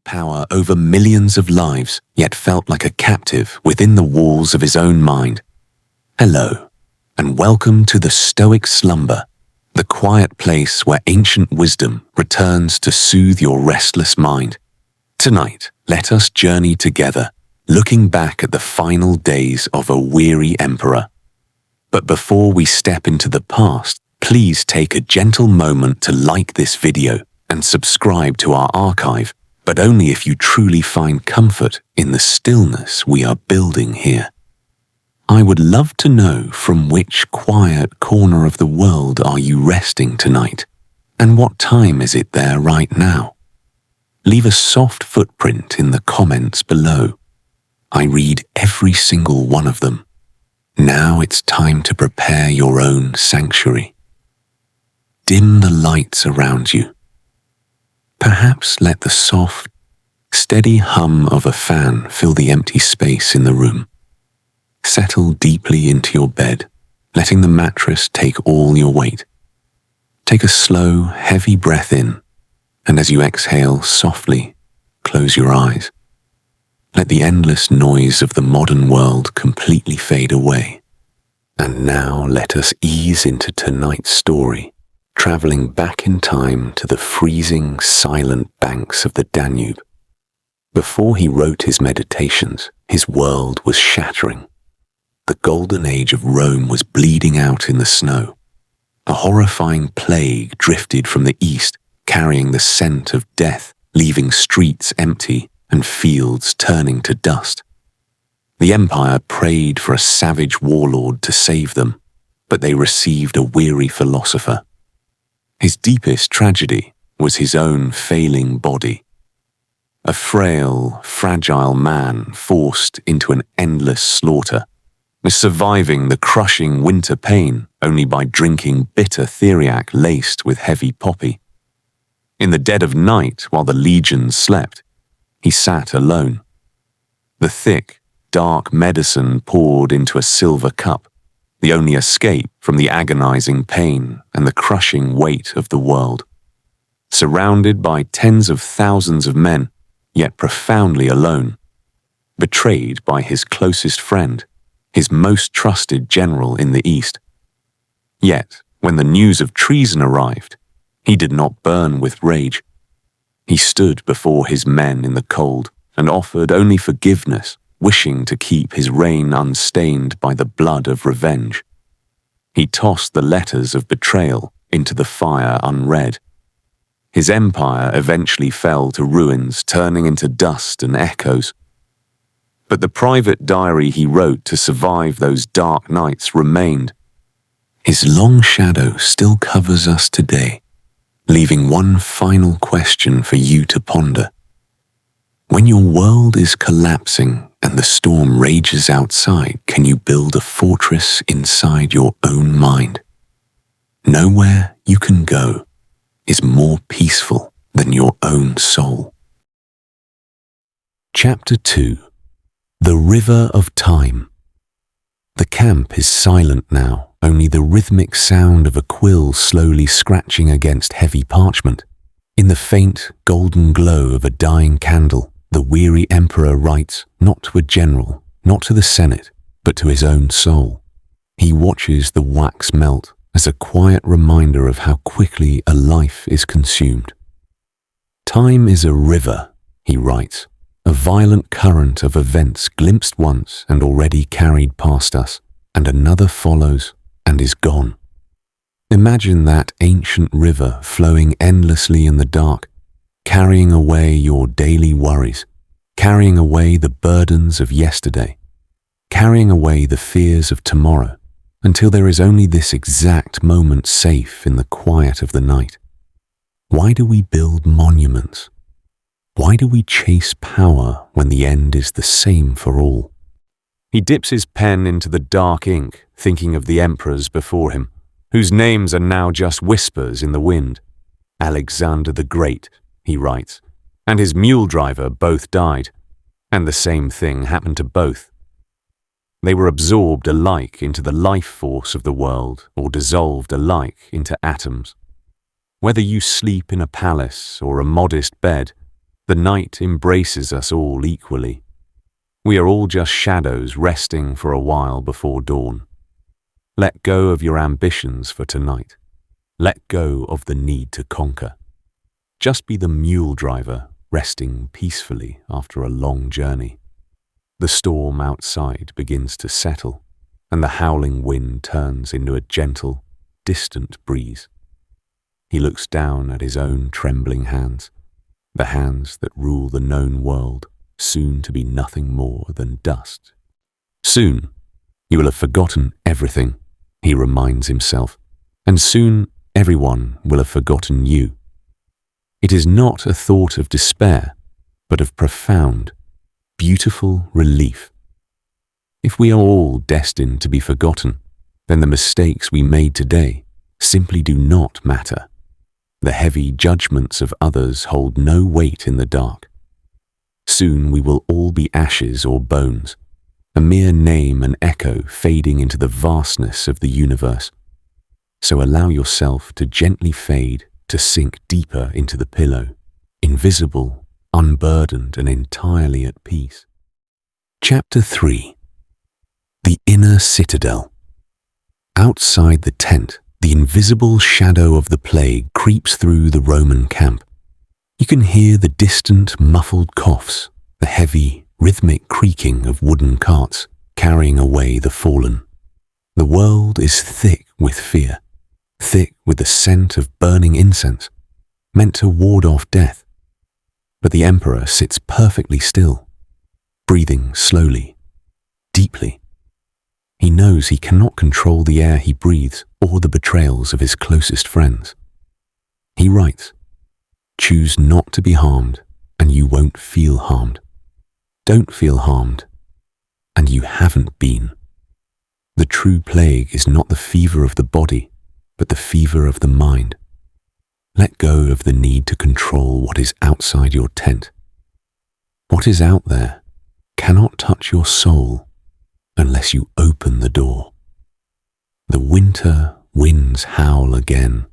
power over millions of lives, yet felt like a captive within the walls of his own mind. Hello, and welcome to the Stoic Slumber, the quiet place where ancient wisdom returns to soothe your restless mind. Tonight, let us journey together, looking back at the final days of a weary emperor. But before we step into the past, please take a gentle moment to like this video and subscribe to our archive, but only if you truly find comfort in the stillness we are building here. I would love to know from which quiet corner of the world are you resting tonight, and what time is it there right now? Leave a soft footprint in the comments below. I read every single one of them. Now it's time to prepare your own sanctuary. Dim the lights around you. Perhaps let the soft, steady hum of a fan fill the empty space in the room. Settle deeply into your bed, letting the mattress take all your weight. Take a slow, heavy breath in, and as you exhale softly, close your eyes. Let the endless noise of the modern world completely fade away. And now let us ease into tonight's story, traveling back in time to the freezing, silent banks of the Danube. Before he wrote his meditations, his world was shattering. The golden age of Rome was bleeding out in the snow. A horrifying plague drifted from the east, carrying the scent of death, leaving streets empty and fields turning to dust. The empire prayed for a savage warlord to save them, but they received a weary philosopher. His deepest tragedy was his own failing body. A frail, fragile man forced into an endless slaughter, surviving the crushing winter pain only by drinking bitter theriac laced with heavy poppy. In the dead of night, while the legions slept, he sat alone. The thick, dark medicine poured into a silver cup, the only escape from the agonizing pain and the crushing weight of the world. Surrounded by tens of thousands of men, yet profoundly alone. Betrayed by his closest friend, his most trusted general in the East. Yet, when the news of treason arrived, he did not burn with rage. He stood before his men in the cold and offered only forgiveness, wishing to keep his reign unstained by the blood of revenge. He tossed the letters of betrayal into the fire unread. His empire eventually fell to ruins, turning into dust and echoes. But the private diary he wrote to survive those dark nights remained. His long shadow still covers us today, leaving one final question for you to ponder. When your world is collapsing and the storm rages outside, can you build a fortress inside your own mind? Nowhere you can go is more peaceful than your own soul. Chapter 2. The River of Time. The camp is silent now, only the rhythmic sound of a quill slowly scratching against heavy parchment. In the faint, golden glow of a dying candle, the weary emperor writes not to a general, not to the Senate, but to his own soul. He watches the wax melt as a quiet reminder of how quickly a life is consumed. Time is a river, he writes, a violent current of events glimpsed once and already carried past us, and another follows and is gone. Imagine that ancient river flowing endlessly in the dark, carrying away your daily worries, carrying away the burdens of yesterday, carrying away the fears of tomorrow, until there is only this exact moment safe in the quiet of the night. Why do we build monuments? Why do we chase power when the end is the same for all? He dips his pen into the dark ink, thinking of the emperors before him, whose names are now just whispers in the wind. Alexander the Great, he writes, and his mule driver both died, and the same thing happened to both. They were absorbed alike into the life force of the world or dissolved alike into atoms. Whether you sleep in a palace or a modest bed, The night embraces us all equally. We are all just shadows resting for a while before dawn. Let go of your ambitions for tonight. Let go of the need to conquer. Just be the mule driver resting peacefully after a long journey. The storm outside begins to settle, and the howling wind turns into a gentle, distant breeze. He looks down at his own trembling hands, the hands that rule the known world, soon to be nothing more than dust. Soon, you will have forgotten everything, he reminds himself, and soon everyone will have forgotten you. It is not a thought of despair, but of profound, beautiful relief. If we are all destined to be forgotten, then the mistakes we made today simply do not matter. The heavy judgments of others hold no weight in the dark. Soon we will all be ashes or bones, a mere name and echo fading into the vastness of the universe. So allow yourself to gently fade, to sink deeper into the pillow, invisible, unburdened, and entirely at peace. Chapter 3. The Inner Citadel. Outside the tent, the invisible shadow of the plague creeps through the Roman camp. You can hear the distant, muffled coughs, the heavy, rhythmic creaking of wooden carts carrying away the fallen. The world is thick with fear, thick with the scent of burning incense, meant to ward off death. But the emperor sits perfectly still, breathing slowly, deeply. He knows he cannot control the air he breathes or the betrayals of his closest friends. He writes, "Choose not to be harmed, and you won't feel harmed. Don't feel harmed, and you haven't been. The true plague is not the fever of the body, but the fever of the mind. Let go of the need to control what is outside your tent. What is out there cannot touch your soul unless you open the door." The winter winds howl again,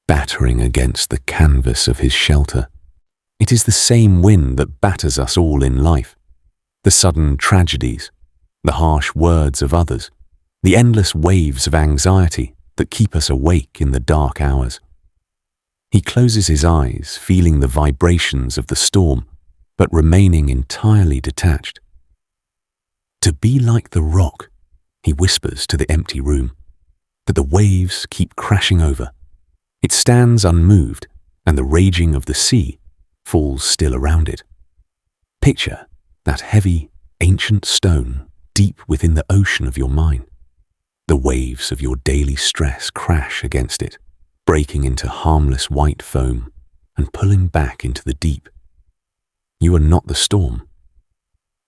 battering against the canvas of his shelter. It is the same wind that batters us all in life. The sudden tragedies, the harsh words of others, the endless waves of anxiety that keep us awake in the dark hours. He closes his eyes, feeling the vibrations of the storm, but remaining entirely detached. To be like the rock, he whispers to the empty room, that the waves keep crashing over. It stands unmoved, and the raging of the sea falls still around it. Picture that heavy, ancient stone deep within the ocean of your mind. The waves of your daily stress crash against it, breaking into harmless white foam and pulling back into the deep. You are not the storm.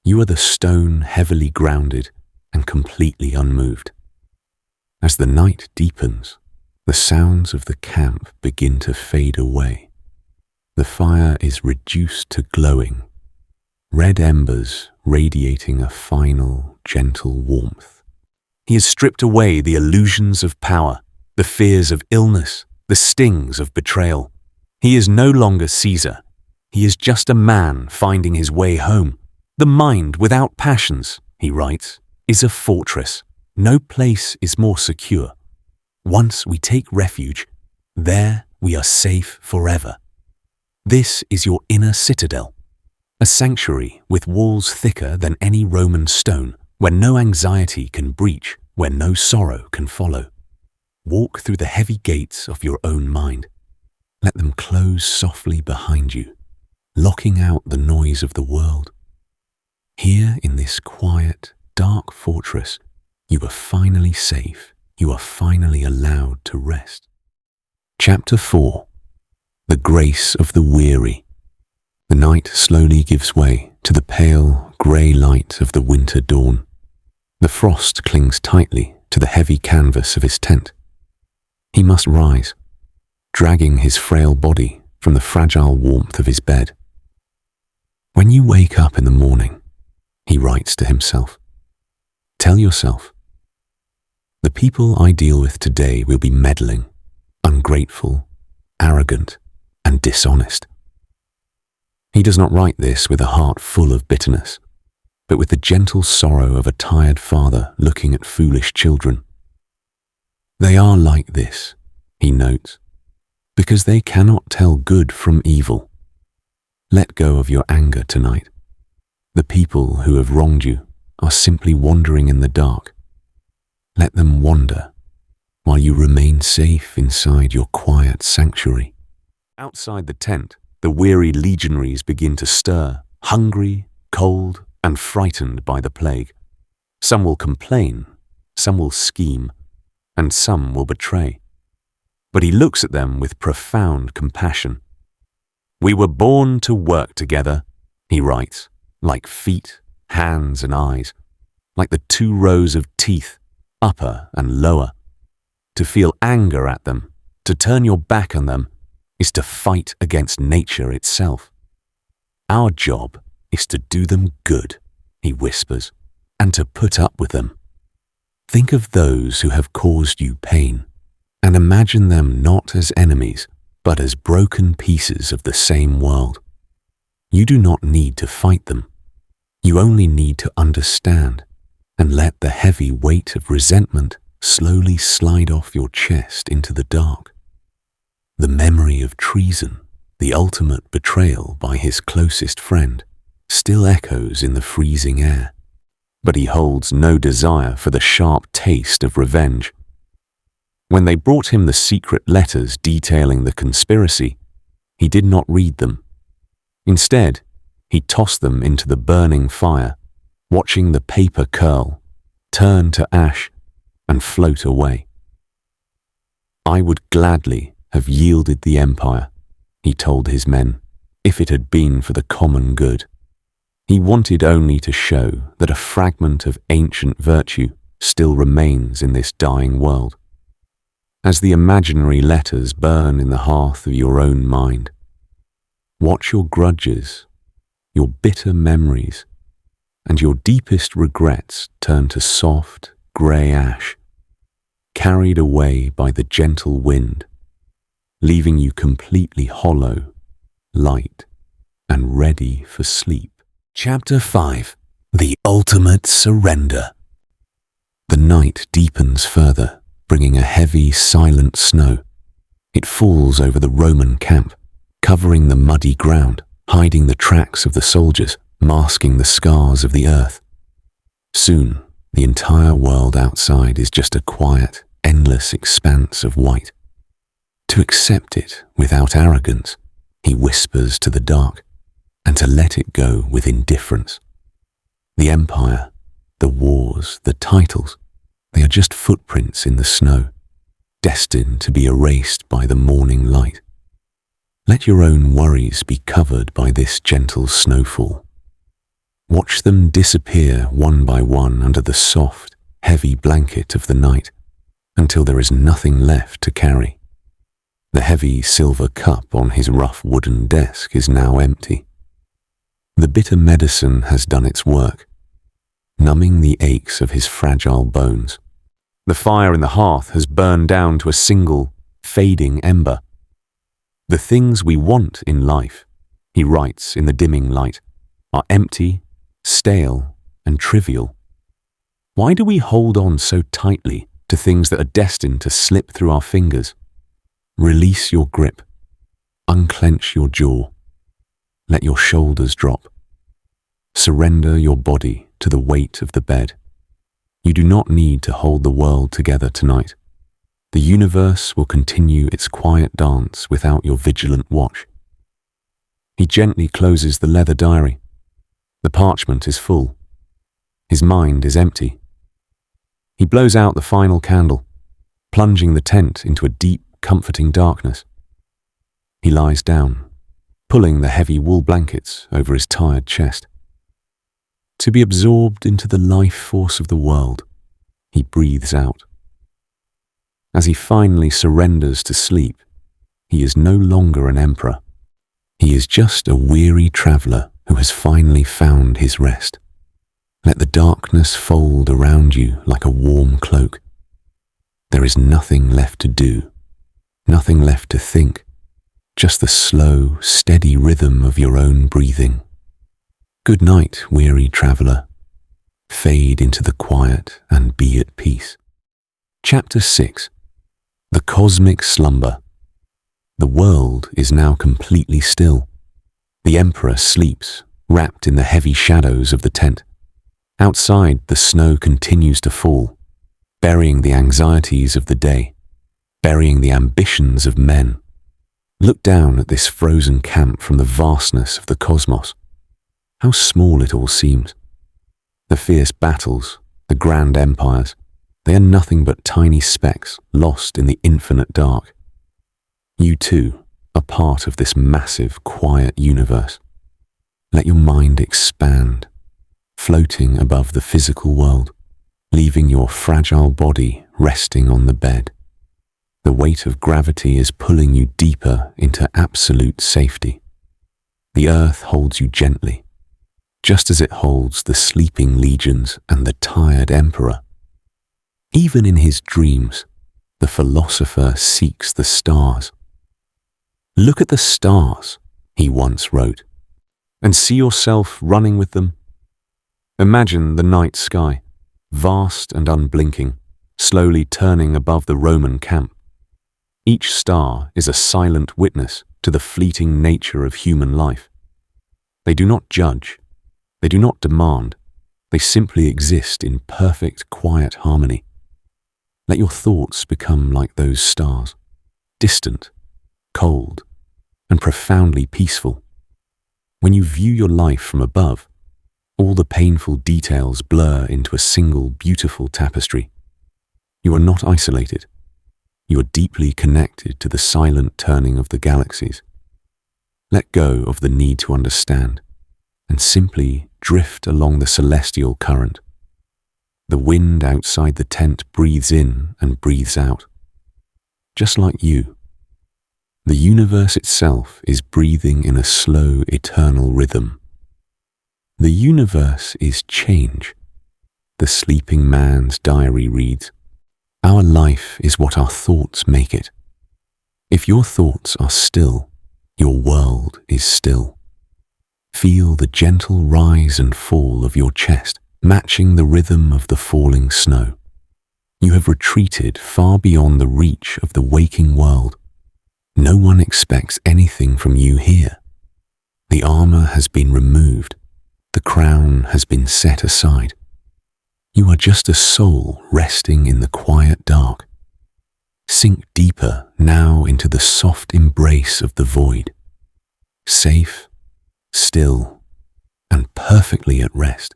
You are the stone heavily grounded and completely unmoved. As the night deepens, the sounds of the camp begin to fade away. The fire is reduced to glowing, red embers radiating a final, gentle warmth. He has stripped away the illusions of power, the fears of illness, the stings of betrayal. He is no longer Caesar. He is just a man finding his way home. The mind without passions, he writes, is a fortress. No place is more secure. Once we take refuge, there we are safe forever. This is your inner citadel, a sanctuary with walls thicker than any Roman stone, where no anxiety can breach, where no sorrow can follow. Walk through the heavy gates of your own mind. Let them close softly behind you, locking out the noise of the world. Here in this quiet, dark fortress, you are finally safe. You are finally allowed to rest. Chapter 4. The Grace of the Weary. The night slowly gives way to the pale, grey light of the winter dawn. The frost clings tightly to the heavy canvas of his tent. He must rise, dragging his frail body from the fragile warmth of his bed. When you wake up in the morning, he writes to himself, tell yourself, the people I deal with today will be meddling, ungrateful, arrogant, and dishonest. He does not write this with a heart full of bitterness, but with the gentle sorrow of a tired father looking at foolish children. They are like this, he notes, because they cannot tell good from evil. Let go of your anger tonight. The people who have wronged you are simply wandering in the dark. Let them wander while you remain safe inside your quiet sanctuary. Outside the tent, the weary legionaries begin to stir, hungry, cold, and frightened by the plague. Some will complain, some will scheme, and some will betray. But he looks at them with profound compassion. We were born to work together, he writes, like feet, hands, and eyes, like the two rows of teeth, upper and lower. To feel anger at them, to turn your back on them, is to fight against nature itself. Our job is to do them good, he whispers, and to put up with them. Think of those who have caused you pain, and imagine them not as enemies, but as broken pieces of the same world. You do not need to fight them. You only need to understand and let the heavy weight of resentment slowly slide off your chest into the dark. The memory of treason, the ultimate betrayal by his closest friend, still echoes in the freezing air, but he holds no desire for the sharp taste of revenge. When they brought him the secret letters detailing the conspiracy, he did not read them. Instead, he tossed them into the burning fire, watching the paper curl, turn to ash, and float away. I would gladly have yielded the empire, he told his men, if it had been for the common good. He wanted only to show that a fragment of ancient virtue still remains in this dying world. As the imaginary letters burn in the hearth of your own mind, watch your grudges, your bitter memories, and your deepest regrets turn to soft, grey ash, carried away by the gentle wind, leaving you completely hollow, light, and ready for sleep. Chapter 5. The Ultimate Surrender. The night deepens further, bringing a heavy, silent snow. It falls over the Roman camp, covering the muddy ground, hiding the tracks of the soldiers, masking the scars of the earth. Soon, the entire world outside is just a quiet, endless expanse of white. To accept it without arrogance, he whispers to the dark, and to let it go with indifference. The empire, the wars, the titles, they are just footprints in the snow, destined to be erased by the morning light. Let your own worries be covered by this gentle snowfall. Watch them disappear one by one under the soft, heavy blanket of the night, until there is nothing left to carry. The heavy silver cup on his rough wooden desk is now empty. The bitter medicine has done its work, numbing the aches of his fragile bones. The fire in the hearth has burned down to a single, fading ember. The things we want in life, he writes in the dimming light, are empty, stale, and trivial. Why do we hold on so tightly to things that are destined to slip through our fingers? Release your grip. Unclench your jaw. Let your shoulders drop. Surrender your body to the weight of the bed. You do not need to hold the world together tonight. The universe will continue its quiet dance without your vigilant watch. He gently closes the leather diary. The parchment is full. His mind is empty. He blows out the final candle, plunging the tent into a deep, comforting darkness. He lies down, pulling the heavy wool blankets over his tired chest. To be absorbed into the life force of the world, he breathes out. As he finally surrenders to sleep, he is no longer an emperor. He is just a weary traveller who has finally found his rest. Let the darkness fold around you like a warm cloak. There is nothing left to do, nothing left to think, just the slow, steady rhythm of your own breathing. Good night, weary traveller. Fade into the quiet and be at peace. Chapter 6. The Cosmic Slumber. The world is now completely still. The Emperor sleeps, wrapped in the heavy shadows of the tent. Outside, the snow continues to fall, burying the anxieties of the day, burying the ambitions of men. Look down at this frozen camp from the vastness of the cosmos. How small it all seems. The fierce battles, the grand empires, they are nothing but tiny specks lost in the infinite dark. You too are part of this massive, quiet universe. Let your mind expand, floating above the physical world, leaving your fragile body resting on the bed. The weight of gravity is pulling you deeper into absolute safety. The earth holds you gently, just as it holds the sleeping legions and the tired emperor. Even in his dreams, the philosopher seeks the stars. Look at the stars, he once wrote, and see yourself running with them. Imagine the night sky, vast and unblinking, slowly turning above the Roman camp. Each star is a silent witness to the fleeting nature of human life. They do not judge, they do not demand, they simply exist in perfect, quiet harmony. Let your thoughts become like those stars, distant, cold, and profoundly peaceful. When you view your life from above, all the painful details blur into a single beautiful tapestry. You are not isolated. You are deeply connected to the silent turning of the galaxies. Let go of the need to understand and simply drift along the celestial current. The wind outside the tent breathes in and breathes out. Just like you, the universe itself is breathing in a slow, eternal rhythm. The universe is change. The sleeping man's diary reads, "Our life is what our thoughts make it. If your thoughts are still, your world is still." Feel the gentle rise and fall of your chest, matching the rhythm of the falling snow. You have retreated far beyond the reach of the waking world. No one expects anything from you here. The armor has been removed. The crown has been set aside. You are just a soul resting in the quiet dark. Sink deeper now into the soft embrace of the void. Safe, still, and perfectly at rest.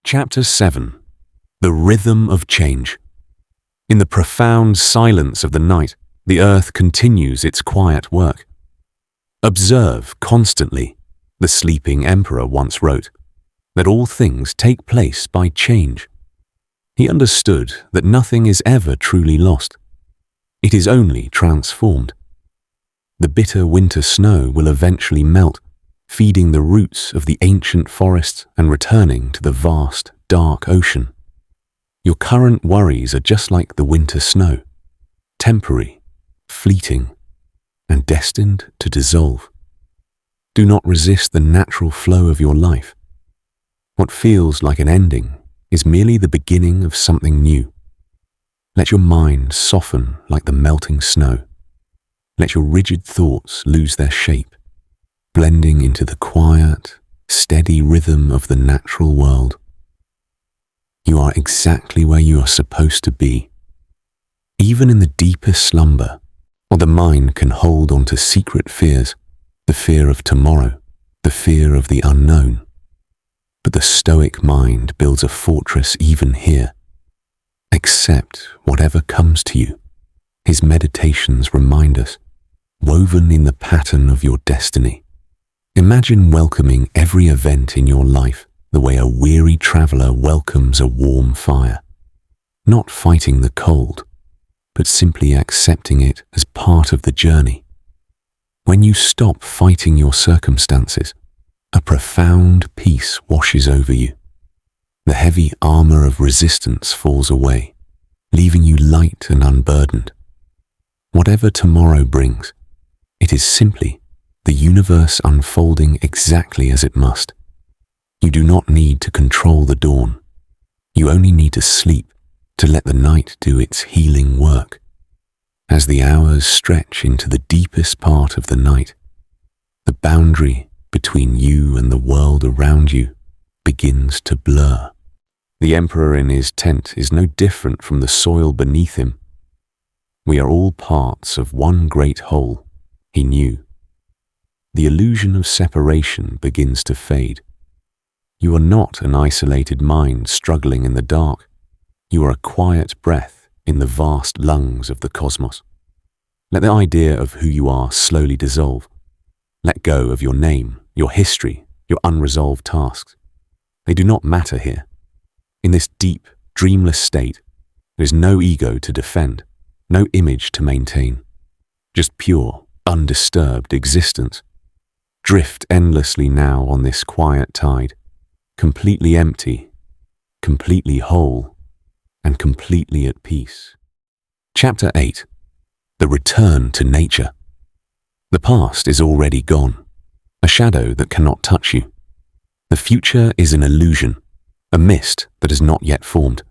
Chapter 7. The Rhythm of Change. In the profound silence of the night, the earth continues its quiet work. Observe constantly, the sleeping emperor once wrote, that all things take place by change. He understood that nothing is ever truly lost. It is only transformed. The bitter winter snow will eventually melt, feeding the roots of the ancient forests and returning to the vast, dark ocean. Your current worries are just like the winter snow, temporary, fleeting, and destined to dissolve. Do not resist the natural flow of your life. What feels like an ending is merely the beginning of something new. Let your mind soften like the melting snow. Let your rigid thoughts lose their shape, blending into the quiet, steady rhythm of the natural world. You are exactly where you are supposed to be. Even in the deepest slumber, or the mind can hold on to secret fears, the fear of tomorrow, the fear of the unknown. But the Stoic mind builds a fortress even here. Accept whatever comes to you. His meditations remind us, woven in the pattern of your destiny. Imagine welcoming every event in your life the way a weary traveller welcomes a warm fire. Not fighting the cold, but simply accepting it as part of the journey. When you stop fighting your circumstances, a profound peace washes over you. The heavy armor of resistance falls away, leaving you light and unburdened. Whatever tomorrow brings, It is simply the universe unfolding exactly as it must. You do not need to control the dawn. You only need to sleep to let the night do its healing work. As the hours stretch into the deepest part of the night, the boundary between you and the world around you begins to blur. The emperor in his tent is no different from the soil beneath him. We are all parts of one great whole, he knew. The illusion of separation begins to fade. You are not an isolated mind struggling in the dark. You are a quiet breath in the vast lungs of the cosmos. Let the idea of who you are slowly dissolve. Let go of your name, your history, your unresolved tasks. They do not matter here. In this deep, dreamless state, there is no ego to defend, no image to maintain. Just pure, undisturbed existence. Drift endlessly now on this quiet tide, completely empty, completely whole, and completely at peace. Chapter 8. The Return to Nature. The past is already gone, a shadow that cannot touch you. The future is an illusion, a mist that has not yet formed.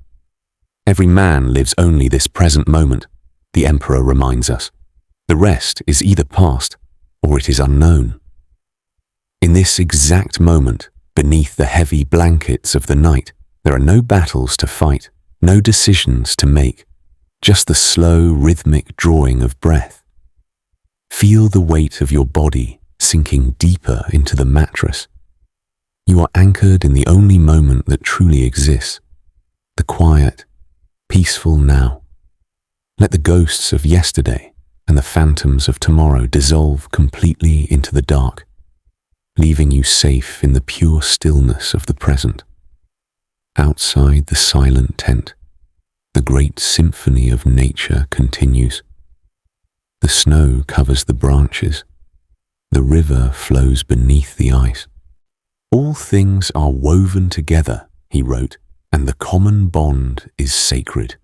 Every man lives only this present moment, the emperor reminds us. The rest is either past or it is unknown. In this exact moment, beneath the heavy blankets of the night, there are no battles to fight, no decisions to make, just the slow, rhythmic drawing of breath. Feel the weight of your body sinking deeper into the mattress. You are anchored in the only moment that truly exists, the quiet, peaceful now. Let the ghosts of yesterday and the phantoms of tomorrow dissolve completely into the dark, leaving you safe in the pure stillness of the present. Outside the silent tent, the great symphony of nature continues. The snow covers the branches. The river flows beneath the ice. All things are woven together, he wrote, and the common bond is sacred.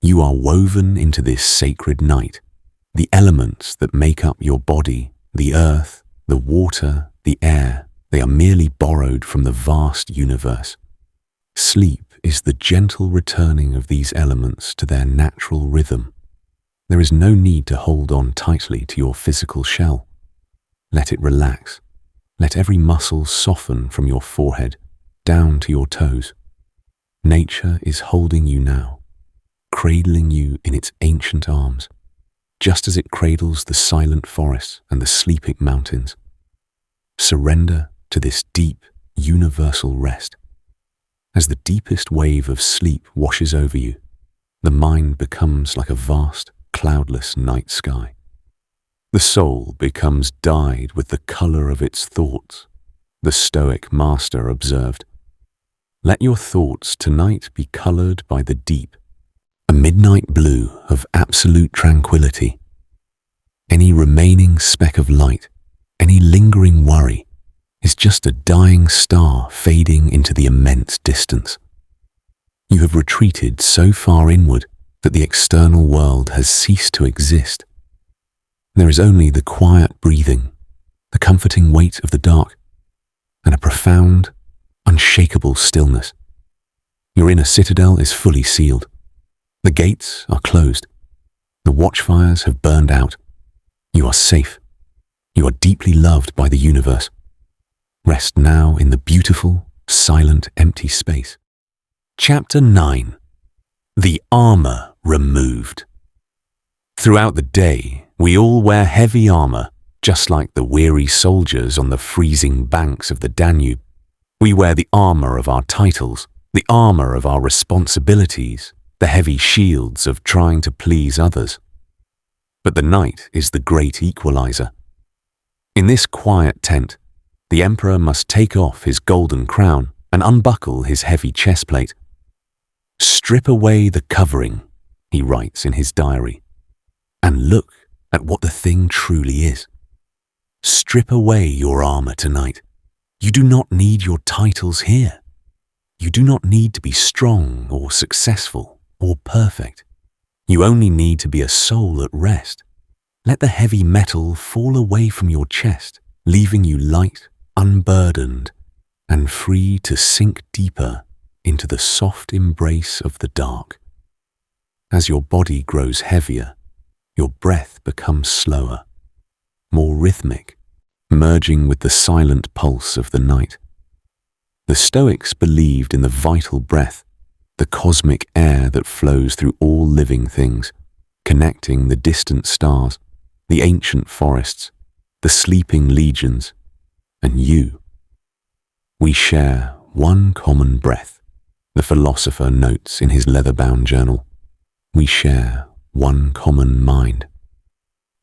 You are woven into this sacred night. The elements that make up your body, the earth, the water, the air, they are merely borrowed from the vast universe. Sleep is the gentle returning of these elements to their natural rhythm. There is no need to hold on tightly to your physical shell. Let it relax. Let every muscle soften from your forehead down to your toes. Nature is holding you now, cradling you in its ancient arms, just as it cradles the silent forests and the sleeping mountains. Surrender to this deep, universal rest. As the deepest wave of sleep washes over you, the mind becomes like a vast, cloudless night sky. The soul becomes dyed with the color of its thoughts, the Stoic master observed. Let your thoughts tonight be colored by the deep, a midnight blue of absolute tranquility. Any remaining speck of light, any lingering worry, is just a dying star fading into the immense distance. You have retreated so far inward that the external world has ceased to exist. There is only the quiet breathing, the comforting weight of the dark, and a profound, unshakable stillness. Your inner citadel is fully sealed. The gates are closed. The watchfires have burned out. You are safe. You are deeply loved by the universe. Rest now in the beautiful, silent, empty space. Chapter 9. The Armor Removed. Throughout the day, we all wear heavy armor, just like the weary soldiers on the freezing banks of the Danube. We wear the armor of our titles, the armor of our responsibilities, the heavy shields of trying to please others. But the night is the great equalizer. In this quiet tent, the emperor must take off his golden crown and unbuckle his heavy chestplate. Strip away the covering, he writes in his diary, and look at what the thing truly is. Strip away your armor tonight. You do not need your titles here. You do not need to be strong or successful or perfect. You only need to be a soul at rest. Let the heavy metal fall away from your chest, leaving you light, unburdened, and free to sink deeper into the soft embrace of the dark. As your body grows heavier, your breath becomes slower, more rhythmic, merging with the silent pulse of the night. The Stoics believed in the vital breath, the cosmic air that flows through all living things, connecting the distant stars, the ancient forests, the sleeping legions, and you. We share one common breath, the philosopher notes in his leather-bound journal. We share one common mind.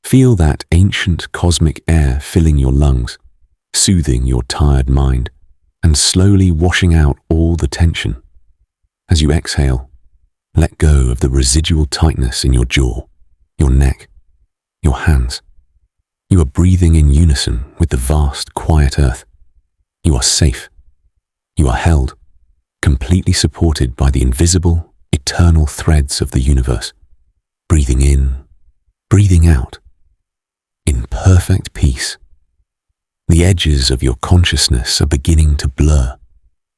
Feel that ancient cosmic air filling your lungs, soothing your tired mind, and slowly washing out all the tension. As you exhale, let go of the residual tightness in your jaw, your neck, your hands. You are breathing in unison with the vast, quiet earth. You are safe. You are held, completely supported by the invisible, eternal threads of the universe. Breathing in, breathing out, in perfect peace. The edges of your consciousness are beginning to blur,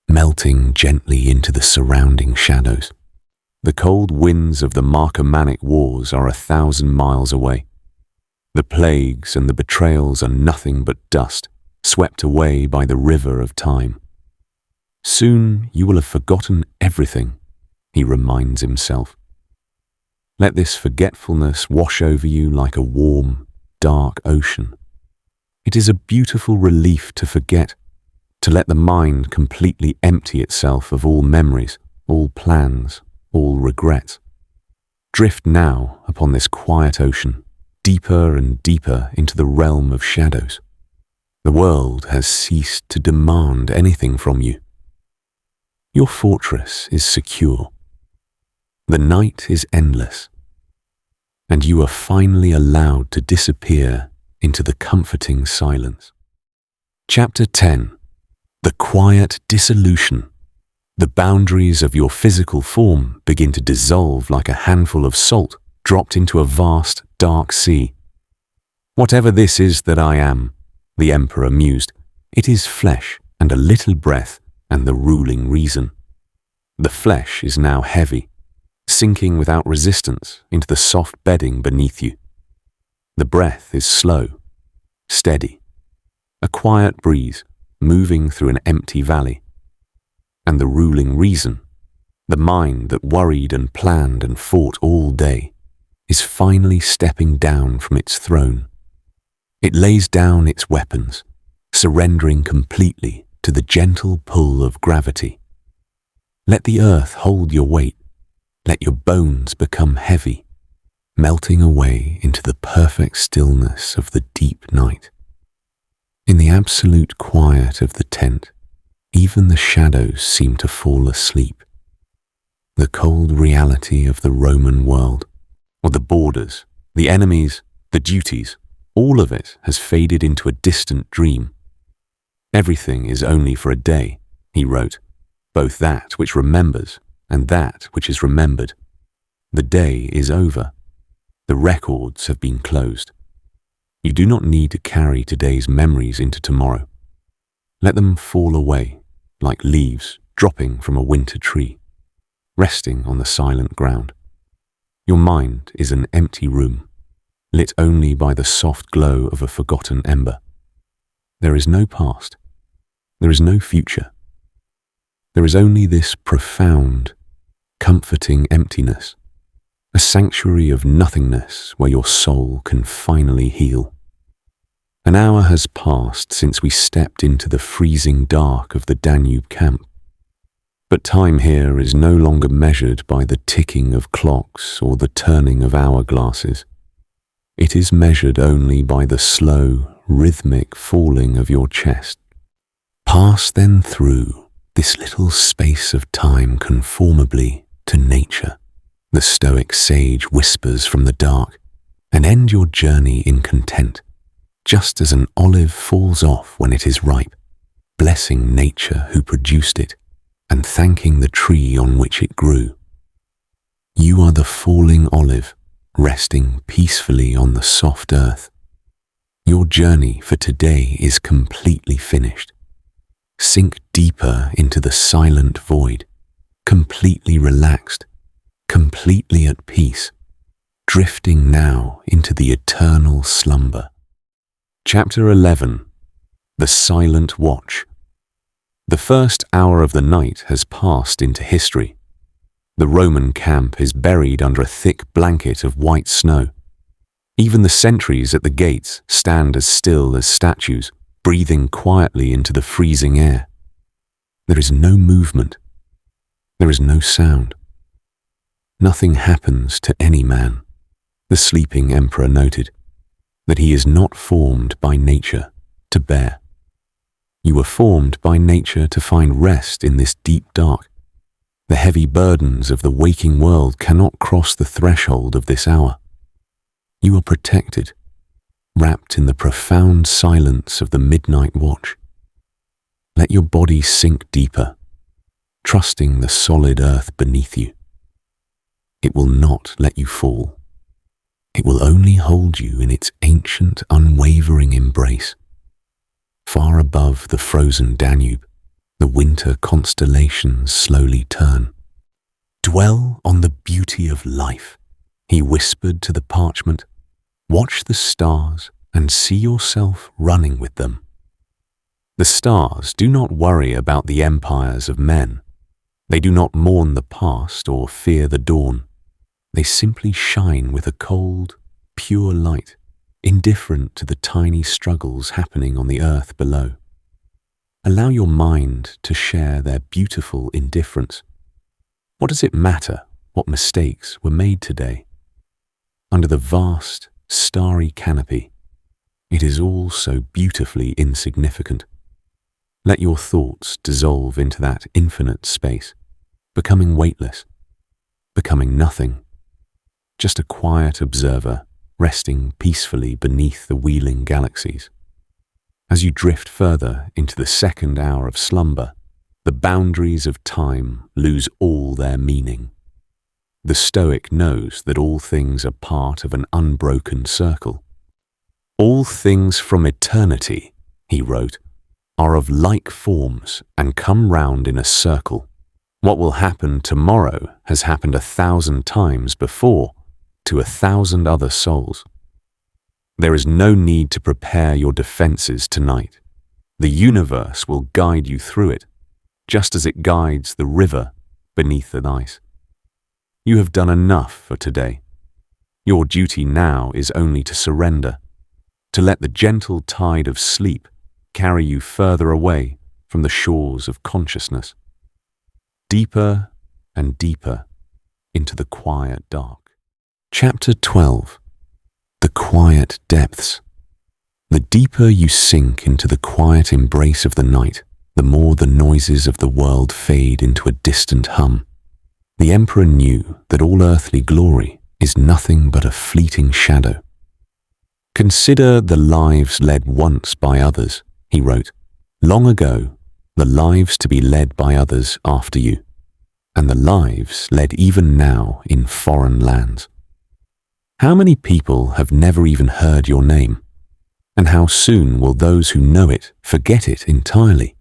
melting gently into the surrounding shadows. The cold winds of the Marcomannic Wars are 1,000 miles away. The plagues and the betrayals are nothing but dust, swept away by the river of time. Soon you will have forgotten everything, he reminds himself. Let this forgetfulness wash over you like a warm, dark ocean. It is a beautiful relief to forget, to let the mind completely empty itself of all memories, all plans, all regrets. Drift now upon this quiet ocean, deeper and deeper into the realm of shadows. The world has ceased to demand anything from you. Your fortress is secure. The night is endless, and you are finally allowed to disappear into the comforting silence. Chapter 10. The Quiet Dissolution. The boundaries of your physical form begin to dissolve like a handful of salt dropped into a vast, dark sea. Whatever this is that I am, the emperor mused, it is flesh and a little breath and the ruling reason. The flesh is now heavy, sinking without resistance into the soft bedding beneath you. The breath is slow, steady, a quiet breeze moving through an empty valley. And the ruling reason, the mind that worried and planned and fought all day, is finally stepping down from its throne. It lays down its weapons, surrendering completely to the gentle pull of gravity. Let the earth hold your weight. Let your bones become heavy, melting away into the perfect stillness of the deep night. In the absolute quiet of the tent, even the shadows seem to fall asleep. The cold reality of the Roman world, or the borders, the enemies, the duties, all of it has faded into a distant dream. Everything is only for a day, he wrote, both that which remembers and that which is remembered. The day is over. The records have been closed. You do not need to carry today's memories into tomorrow. Let them fall away like leaves dropping from a winter tree, resting on the silent ground. Your mind is an empty room, lit only by the soft glow of a forgotten ember. There is no past. There is no future. There is only this profound, comforting emptiness, a sanctuary of nothingness where your soul can finally heal. An hour has passed since we stepped into the freezing dark of the Danube camp. But time here is no longer measured by the ticking of clocks or the turning of hourglasses. It is measured only by the slow, rhythmic falling of your chest. Pass then through this little space of time conformably to nature, the Stoic sage whispers from the dark, and end your journey in content, just as an olive falls off when it is ripe, blessing nature who produced it, and thanking the tree on which it grew. You are the falling olive, resting peacefully on the soft earth. Your journey for today is completely finished. Sink deeper into the silent void, completely relaxed, completely at peace, drifting now into the eternal slumber. Chapter 11. The Silent Watch. The first hour of the night has passed into history. The Roman camp is buried under a thick blanket of white snow. Even the sentries at the gates stand as still as statues, breathing quietly into the freezing air. There is no movement. There is no sound. Nothing happens to any man. The sleeping emperor noted that he is not formed by nature to bear. You were formed by nature to find rest in this deep dark. The heavy burdens of the waking world cannot cross the threshold of this hour. You are protected, wrapped in the profound silence of the midnight watch. Let your body sink deeper, trusting the solid earth beneath you. It will not let you fall. It will only hold you in its ancient, unwavering embrace. Far above the frozen Danube, the winter constellations slowly turn. Dwell on the beauty of life, he whispered to the parchment. Watch the stars and see yourself running with them. The stars do not worry about the empires of men. They do not mourn the past or fear the dawn. They simply shine with a cold, pure light, indifferent to the tiny struggles happening on the earth below. Allow your mind to share their beautiful indifference. What does it matter what mistakes were made today? Under the vast, starry canopy, it is all so beautifully insignificant. Let your thoughts dissolve into that infinite space, becoming weightless, becoming nothing, just a quiet observer resting peacefully beneath the wheeling galaxies. As you drift further into the second hour of slumber, the boundaries of time lose all their meaning. The Stoic knows that all things are part of an unbroken circle. All things from eternity, he wrote, are of like forms and come round in a circle. What will happen tomorrow has happened 1,000 times before to 1,000 other souls. There is no need to prepare your defenses tonight. The universe will guide you through it, just as it guides the river beneath the ice. You have done enough for today. Your duty now is only to surrender, to let the gentle tide of sleep carry you further away from the shores of consciousness, deeper and deeper into the quiet dark. Chapter 12. The Quiet Depths. The deeper you sink into the quiet embrace of the night, the more the noises of the world fade into a distant hum. The emperor knew that all earthly glory is nothing but a fleeting shadow. Consider the lives led once by others, he wrote. Long ago, the lives to be led by others after you, and the lives led even now in foreign lands. How many people have never even heard your name? And how soon will those who know it forget it entirely?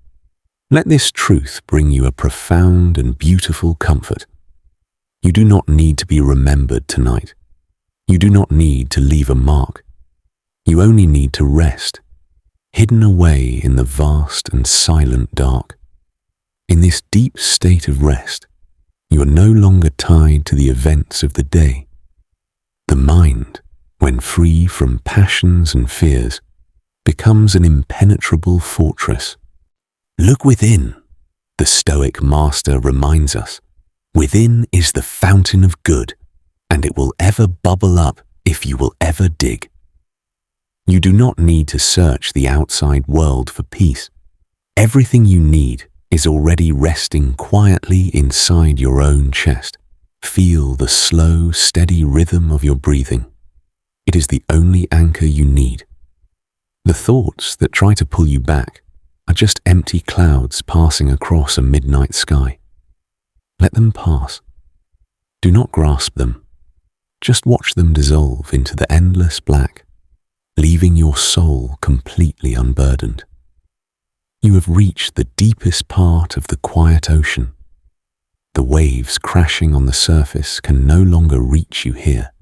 Let this truth bring you a profound and beautiful comfort. You do not need to be remembered tonight. You do not need to leave a mark. You only need to rest, hidden away in the vast and silent dark. In this deep state of rest, you are no longer tied to the events of the day. The mind, when free from passions and fears, becomes an impenetrable fortress. Look within, the Stoic master reminds us. Within is the fountain of good, and it will ever bubble up if you will ever dig. You do not need to search the outside world for peace. Everything you need is already resting quietly inside your own chest. Feel the slow, steady rhythm of your breathing. It is the only anchor you need. The thoughts that try to pull you back are just empty clouds passing across a midnight sky. Let them pass. Do not grasp them. Just watch them dissolve into the endless black, leaving your soul completely unburdened. You have reached the deepest part of the quiet ocean. The waves crashing on the surface can no longer reach you here.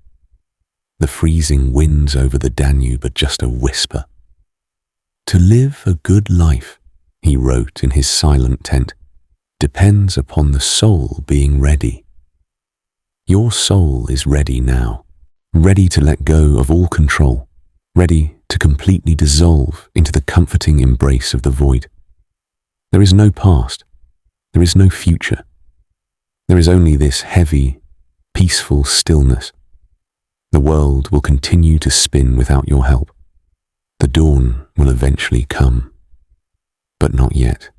The freezing winds over the Danube are just a whisper. To live a good life, he wrote in his silent tent, depends upon the soul being ready. Your soul is ready now, ready to let go of all control, ready to completely dissolve into the comforting embrace of the void. There is no past, there is no future. There is only this heavy, peaceful stillness. The world will continue to spin without your help. The dawn will eventually come, but not yet.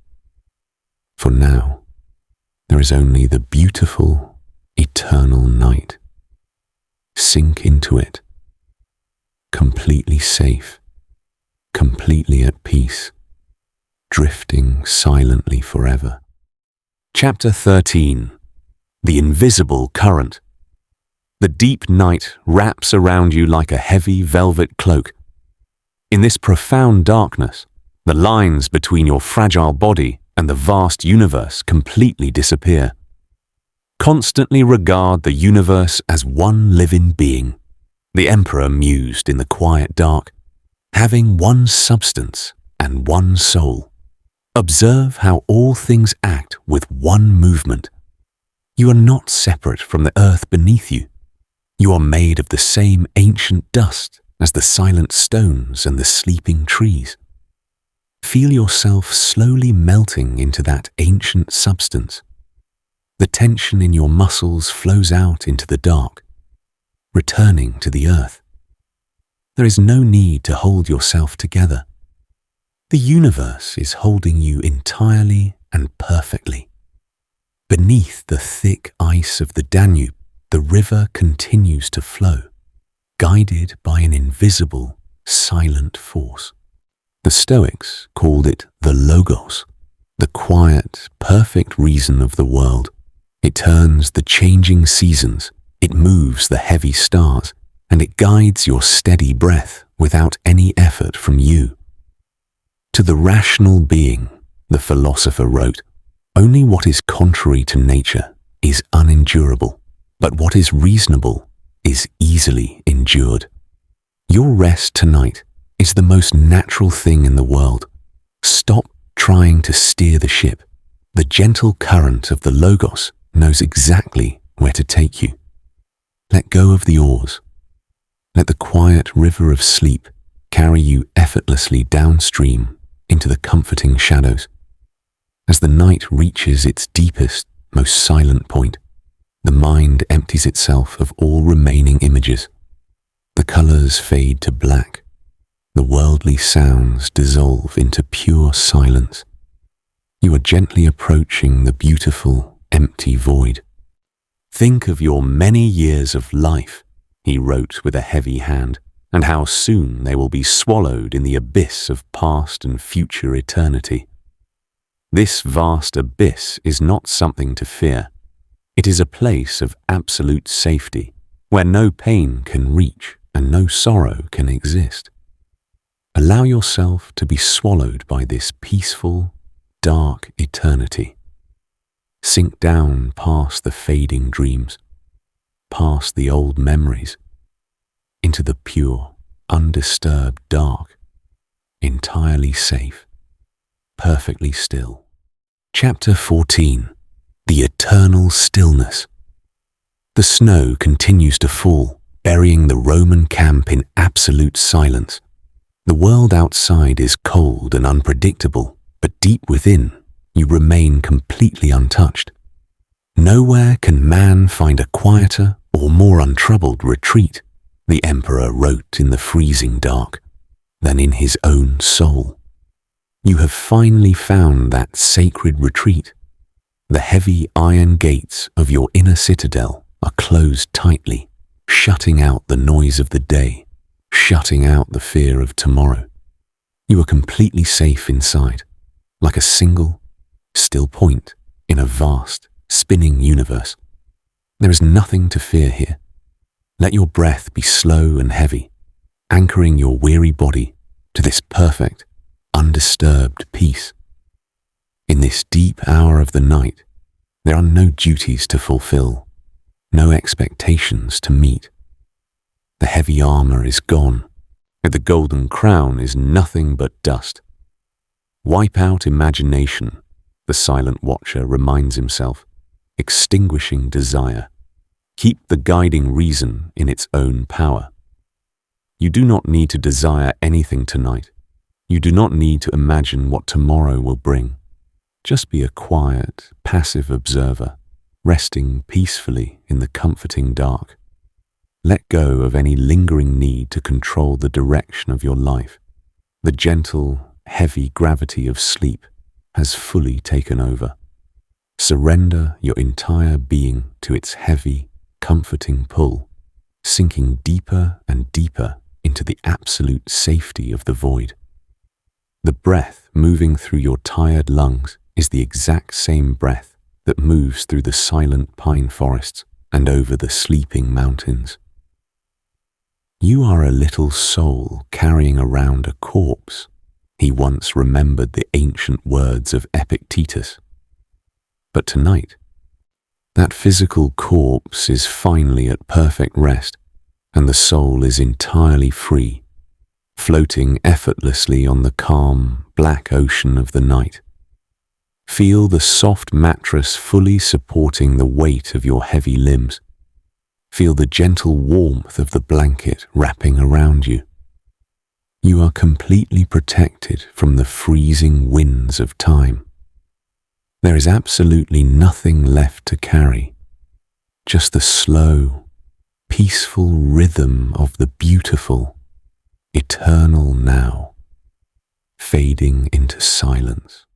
For now, there is only the beautiful, eternal night. Sink into it, completely safe, completely at peace, drifting silently forever. Chapter 13. The Invisible Current. The deep night wraps around you like a heavy velvet cloak. In this profound darkness, the lines between your fragile body and the vast universe completely disappear. Constantly regard the universe as one living being, the emperor mused in the quiet dark, having one substance and one soul. Observe how all things act with one movement. You are not separate from the earth beneath you. You are made of the same ancient dust as the silent stones and the sleeping trees. Feel yourself slowly melting into that ancient substance. The tension in your muscles flows out into the dark, returning to the earth. There is no need to hold yourself together. The universe is holding you entirely and perfectly. Beneath the thick ice of the Danube, the river continues to flow, guided by an invisible, silent force. The Stoics called it the Logos, the quiet, perfect reason of the world. It turns the changing seasons, it moves the heavy stars, and it guides your steady breath without any effort from you. To the rational being, the philosopher wrote, only what is contrary to nature is unendurable, but what is reasonable is easily endured. Your rest tonight is the most natural thing in the world. Stop trying to steer the ship. The gentle current of the Logos knows exactly where to take you. Let go of the oars. Let the quiet river of sleep carry you effortlessly downstream into the comforting shadows. As the night reaches its deepest, most silent point, the mind empties itself of all remaining images. The colors fade to black. The worldly sounds dissolve into pure silence. You are gently approaching the beautiful, empty void. Think of your many years of life, he wrote with a heavy hand, and how soon they will be swallowed in the abyss of past and future eternity. This vast abyss is not something to fear. It is a place of absolute safety, where no pain can reach and no sorrow can exist. Allow yourself to be swallowed by this peaceful, dark eternity. Sink down past the fading dreams, past the old memories, into the pure, undisturbed dark, entirely safe, perfectly still. Chapter 14. The Eternal Stillness. The snow continues to fall, burying the Roman camp in absolute silence. The world outside is cold and unpredictable, but deep within, you remain completely untouched. Nowhere can man find a quieter or more untroubled retreat, the emperor wrote in the freezing dark, than in his own soul. You have finally found that sacred retreat. The heavy iron gates of your inner citadel are closed tightly, shutting out the noise of the day, shutting out the fear of tomorrow. You are completely safe inside, like a single, still point in a vast, spinning universe. There is nothing to fear here. Let your breath be slow and heavy, anchoring your weary body to this perfect, undisturbed peace. In this deep hour of the night, there are no duties to fulfill, no expectations to meet. The heavy armor is gone, and the golden crown is nothing but dust. Wipe out imagination, the silent watcher reminds himself, extinguishing desire. Keep the guiding reason in its own power. You do not need to desire anything tonight. You do not need to imagine what tomorrow will bring. Just be a quiet, passive observer, resting peacefully in the comforting dark. Let go of any lingering need to control the direction of your life. The gentle, heavy gravity of sleep has fully taken over. Surrender your entire being to its heavy, comforting pull, sinking deeper and deeper into the absolute safety of the void. The breath moving through your tired lungs is the exact same breath that moves through the silent pine forests and over the sleeping mountains. You are a little soul carrying around a corpse. He once remembered the ancient words of Epictetus. But tonight, that physical corpse is finally at perfect rest, and the soul is entirely free, floating effortlessly on the calm, black ocean of the night. Feel the soft mattress fully supporting the weight of your heavy limbs. Feel the gentle warmth of the blanket wrapping around you. You are completely protected from the freezing winds of time. There is absolutely nothing left to carry, just the slow, peaceful rhythm of the beautiful, eternal now, fading into silence.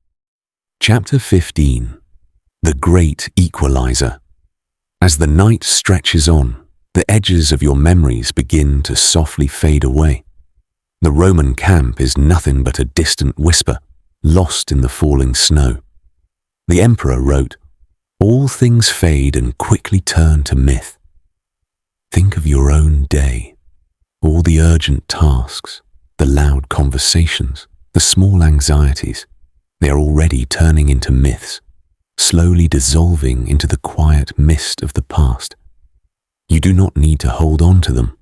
Chapter 15. The Great Equalizer. As the night stretches on, the edges of your memories begin to softly fade away. The Roman camp is nothing but a distant whisper, lost in the falling snow. The emperor wrote, "All things fade and quickly turn to myth." Think of your own day, all the urgent tasks, the loud conversations, the small anxieties. They are already turning into myths, slowly dissolving into the quiet mist of the past. You do not need to hold on to them.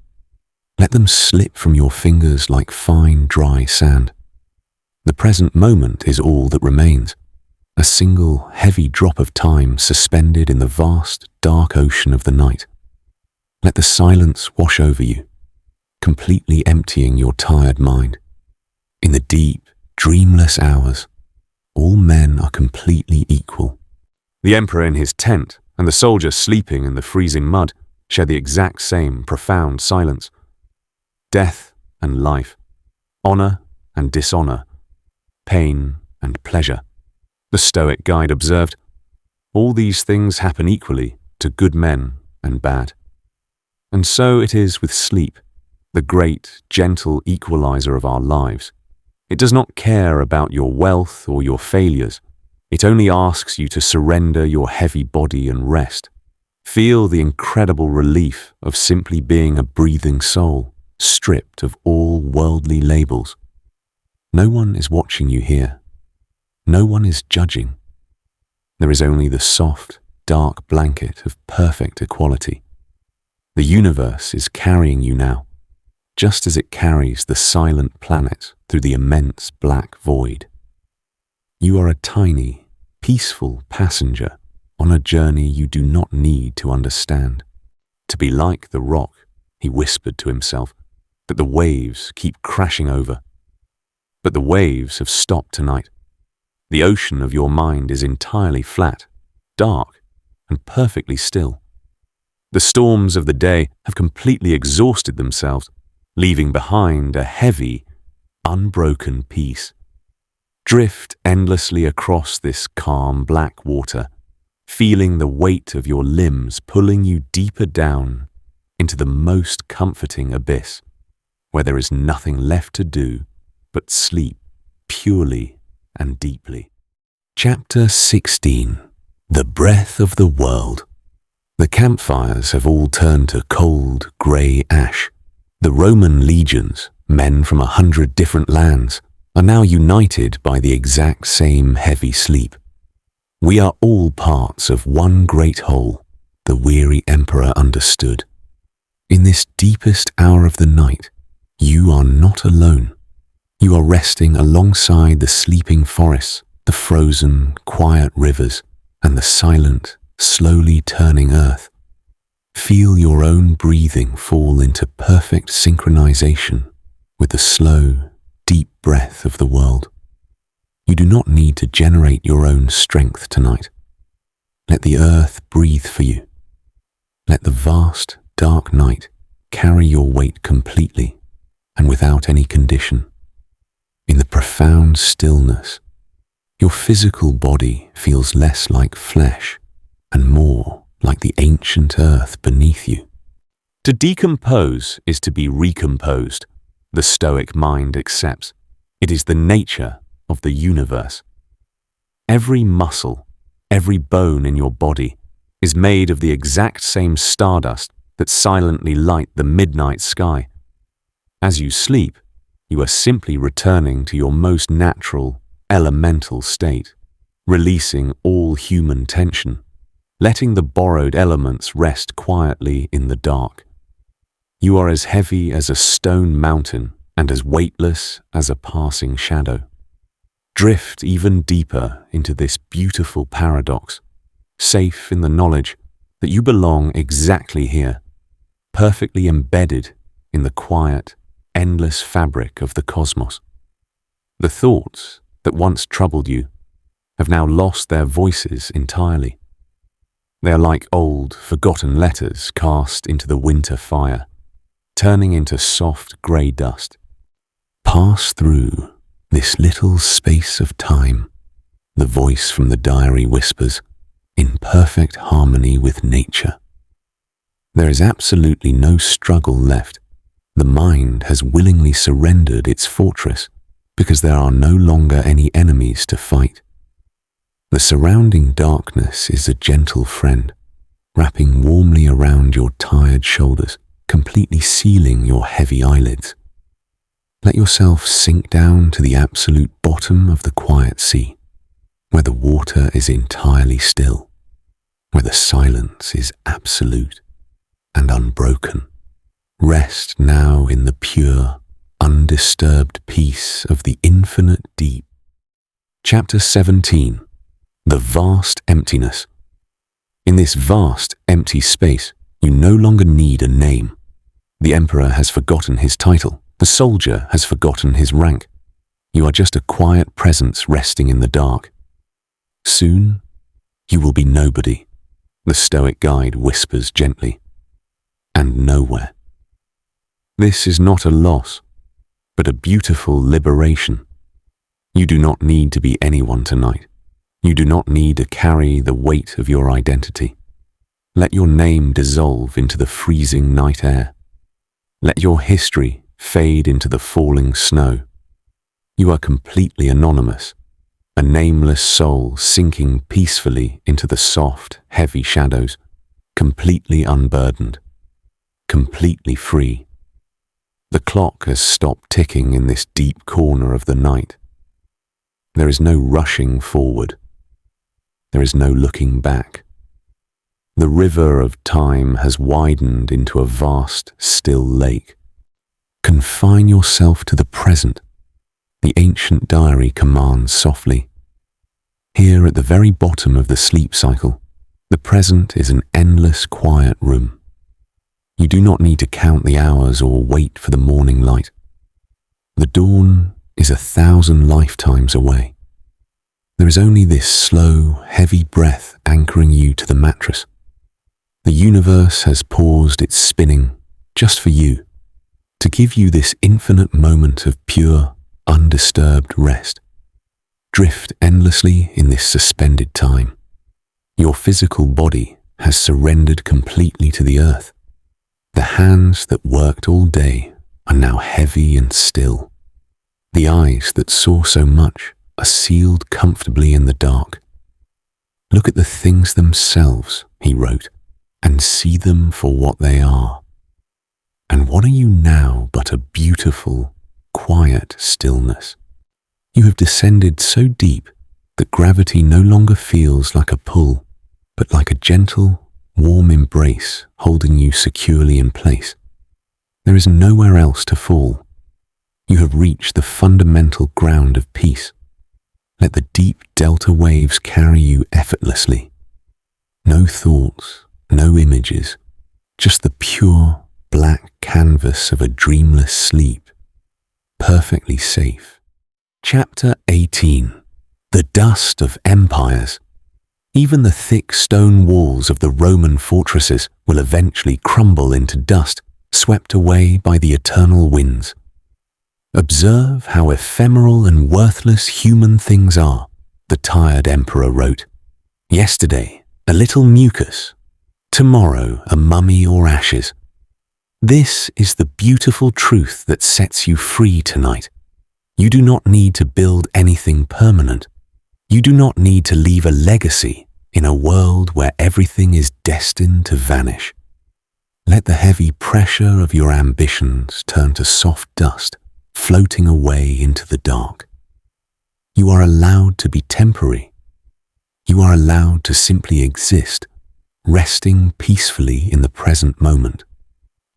Let them slip from your fingers like fine, dry sand. The present moment is all that remains. A single, heavy drop of time suspended in the vast, dark ocean of the night. Let the silence wash over you, completely emptying your tired mind. In the deep, dreamless hours, all men are completely equal. The emperor in his tent and the soldier sleeping in the freezing mud share the exact same profound silence. Death and life, honor and dishonor, pain and pleasure. The Stoic guide observed, all these things happen equally to good men and bad. And so it is with sleep, the great, gentle equalizer of our lives. It does not care about your wealth or your failures. It only asks you to surrender your heavy body and rest. Feel the incredible relief of simply being a breathing soul, stripped of all worldly labels. No one is watching you here. No one is judging. There is only the soft, dark blanket of perfect equality. The universe is carrying you now, just as it carries the silent planet through the immense black void. You are a tiny, peaceful passenger on a journey you do not need to understand. To be like the rock, he whispered to himself, that the waves keep crashing over. But the waves have stopped tonight. The ocean of your mind is entirely flat, dark, and perfectly still. The storms of the day have completely exhausted themselves, leaving behind a heavy, unbroken peace. Drift endlessly across this calm black water, feeling the weight of your limbs pulling you deeper down into the most comforting abyss, where there is nothing left to do but sleep purely and deeply. Chapter 16. The Breath of the World. The campfires have all turned to cold, grey ash. The Roman legions, men from 100 different lands, are now united by the exact same heavy sleep. We are all parts of one great whole, the weary emperor understood. In this deepest hour of the night, you are not alone. You are resting alongside the sleeping forests, the frozen, quiet rivers, and the silent, slowly turning earth. Feel your own breathing fall into perfect synchronization with the slow, deep breath of the world. You do not need to generate your own strength tonight. Let the earth breathe for you. Let the vast, dark night carry your weight completely and without any condition. In the profound stillness, your physical body feels less like flesh and more like the ancient earth beneath you. To decompose is to be recomposed, the Stoic mind accepts. It is the nature of the universe. Every muscle, every bone in your body is made of the exact same stardust that silently light the midnight sky. As you sleep, you are simply returning to your most natural, elemental state, releasing all human tension, letting the borrowed elements rest quietly in the dark. You are as heavy as a stone mountain and as weightless as a passing shadow. Drift even deeper into this beautiful paradox, safe in the knowledge that you belong exactly here, perfectly embedded in the quiet, endless fabric of the cosmos. The thoughts that once troubled you have now lost their voices entirely. They are like old, forgotten letters cast into the winter fire, turning into soft grey dust. Pass through this little space of time, the voice from the diary whispers, in perfect harmony with nature. There is absolutely no struggle left. The mind has willingly surrendered its fortress because there are no longer any enemies to fight. The surrounding darkness is a gentle friend, wrapping warmly around your tired shoulders, completely sealing your heavy eyelids. Let yourself sink down to the absolute bottom of the quiet sea, where the water is entirely still, where the silence is absolute and unbroken. Rest now in the pure, undisturbed peace of the infinite deep. Chapter 17. The vast emptiness. In this vast, empty space, you no longer need a name. The emperor has forgotten his title. The soldier has forgotten his rank. You are just a quiet presence resting in the dark. Soon, you will be nobody, the Stoic guide whispers gently, and nowhere. This is not a loss, but a beautiful liberation. You do not need to be anyone tonight. You do not need to carry the weight of your identity. Let your name dissolve into the freezing night air. Let your history fade into the falling snow. You are completely anonymous, a nameless soul sinking peacefully into the soft, heavy shadows, completely unburdened, completely free. The clock has stopped ticking in this deep corner of the night. There is no rushing forward. There is no looking back. The river of time has widened into a vast, still lake. Confine yourself to the present, the ancient diary commands softly. Here at the very bottom of the sleep cycle, the present is an endless quiet room. You do not need to count the hours or wait for the morning light. The dawn is 1,000 lifetimes away. There is only this slow, heavy breath anchoring you to the mattress. The universe has paused its spinning just for you, to give you this infinite moment of pure, undisturbed rest. Drift endlessly in this suspended time. Your physical body has surrendered completely to the earth. The hands that worked all day are now heavy and still. The eyes that saw so much are sealed comfortably in the dark. Look at the things themselves, he wrote, and see them for what they are. And what are you now but a beautiful, quiet stillness? You have descended so deep that gravity no longer feels like a pull, but like a gentle, warm embrace holding you securely in place. There is nowhere else to fall. You have reached the fundamental ground of peace. Let the deep delta waves carry you effortlessly. No thoughts, no images, just the pure, black canvas of a dreamless sleep, perfectly safe. Chapter 18. The Dust of Empires. Even the thick stone walls of the Roman fortresses will eventually crumble into dust, swept away by the eternal winds. Observe how ephemeral and worthless human things are, the tired emperor wrote. Yesterday, a little mucus. Tomorrow, a mummy or ashes. This is the beautiful truth that sets you free tonight. You do not need to build anything permanent. You do not need to leave a legacy in a world where everything is destined to vanish. Let the heavy pressure of your ambitions turn to soft dust, floating away into the dark. You are allowed to be temporary. You are allowed to simply exist, resting peacefully in the present moment,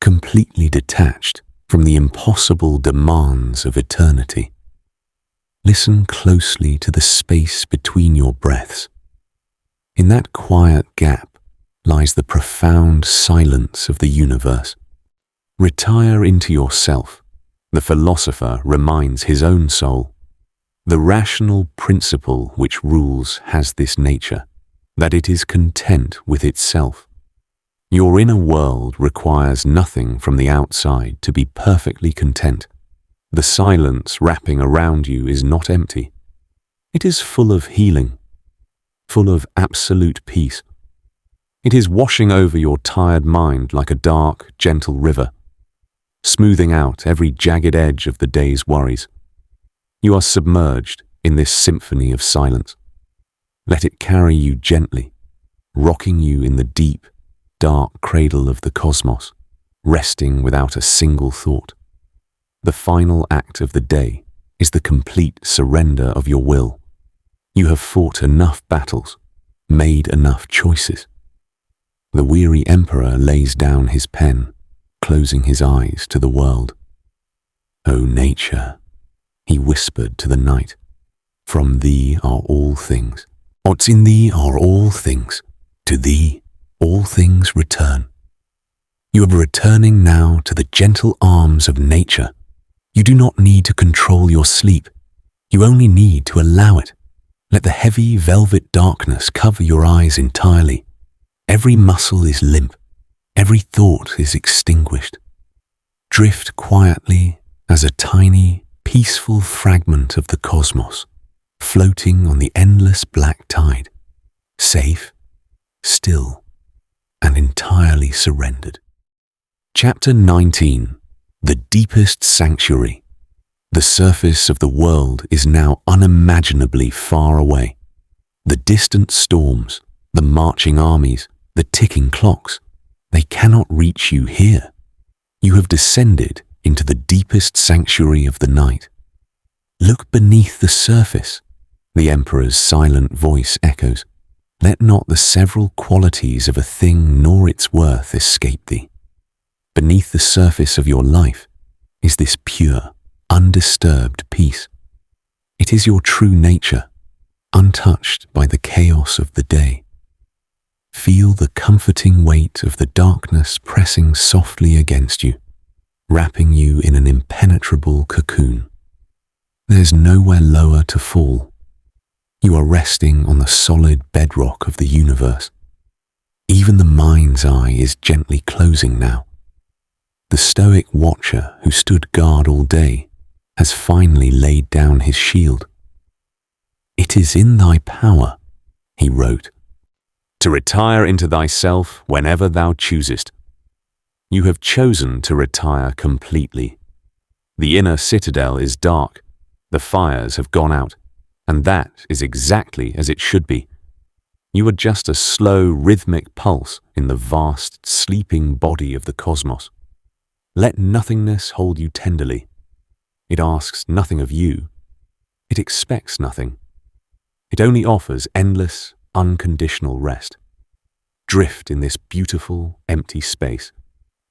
completely detached from the impossible demands of eternity. Listen closely to the space between your breaths. In that quiet gap lies the profound silence of the universe. Retire into yourself, the philosopher reminds his own soul. The rational principle which rules has this nature, that it is content with itself. Your inner world requires nothing from the outside to be perfectly content. The silence wrapping around you is not empty. It is full of healing, full of absolute peace. It is washing over your tired mind like a dark, gentle river, smoothing out every jagged edge of the day's worries. You are submerged in this symphony of silence. Let it carry you gently, rocking you in the deep, dark cradle of the cosmos, resting without a single thought. The final act of the day is the complete surrender of your will. You have fought enough battles, made enough choices. The weary emperor lays down his pen, closing his eyes to the world. O nature, he whispered to the night, from thee are all things. What's in thee are all things. To thee all things return. You are returning now to the gentle arms of nature. You do not need to control your sleep. You only need to allow it. Let the heavy velvet darkness cover your eyes entirely. Every muscle is limp. Every thought is extinguished. Drift quietly as a tiny, peaceful fragment of the cosmos, floating on the endless black tide, safe, still, and entirely surrendered. Chapter 19. The Deepest Sanctuary. The surface of the world is now unimaginably far away. The distant storms, the marching armies, the ticking clocks, they cannot reach you here. You have descended into the deepest sanctuary of the night. Look beneath the surface, the emperor's silent voice echoes. Let not the several qualities of a thing nor its worth escape thee. Beneath the surface of your life is this pure, undisturbed peace. It is your true nature, untouched by the chaos of the day. Feel the comforting weight of the darkness pressing softly against you, wrapping you in an impenetrable cocoon. There's nowhere lower to fall. You are resting on the solid bedrock of the universe. Even the mind's eye is gently closing now. The stoic watcher who stood guard all day has finally laid down his shield. It is in thy power, he wrote, to retire into thyself whenever thou choosest. You have chosen to retire completely. The inner citadel is dark, the fires have gone out, and that is exactly as it should be. You are just a slow, rhythmic pulse in the vast, sleeping body of the cosmos. Let nothingness hold you tenderly. It asks nothing of you. It expects nothing. It only offers endless, unconditional rest. Drift in this beautiful, empty space,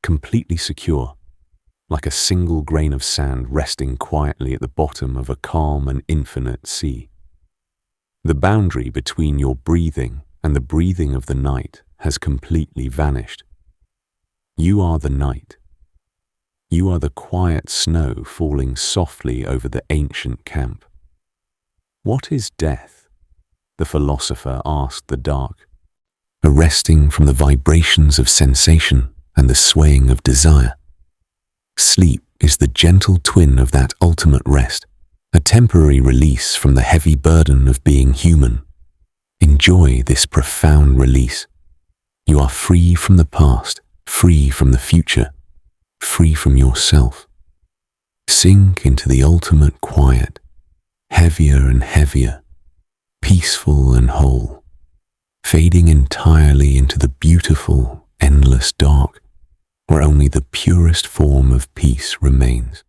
completely secure, like a single grain of sand resting quietly at the bottom of a calm and infinite sea. The boundary between your breathing and the breathing of the night has completely vanished. You are the night. You are the quiet snow falling softly over the ancient camp. What is death? The philosopher asked the dark. A resting from the vibrations of sensation and the swaying of desire. Sleep is the gentle twin of that ultimate rest, a temporary release from the heavy burden of being human. Enjoy this profound release. You are free from the past, free from the future, free from yourself. Sink into the ultimate quiet, heavier and heavier, peaceful and whole, fading entirely into the beautiful, endless dark, where only the purest form of peace remains.